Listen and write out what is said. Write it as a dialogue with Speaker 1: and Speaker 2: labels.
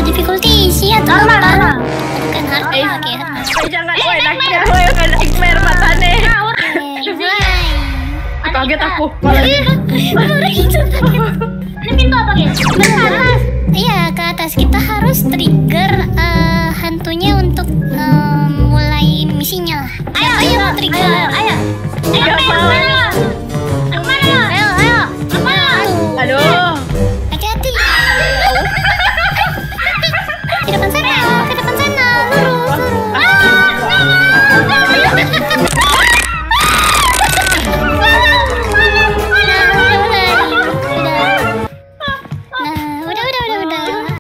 Speaker 1: difficulty isi atau apa? Bukan hard. Oke.
Speaker 2: Jangan, nightmare matane. Kaget aku.
Speaker 3: Ini pintu apa ya? Ke atas.
Speaker 1: Iya, ke atas. Kita harus trigger hantunya untuk mulai misinya lah.
Speaker 3: Ayo,
Speaker 1: trigger.
Speaker 3: Ayo.
Speaker 2: Gak mau.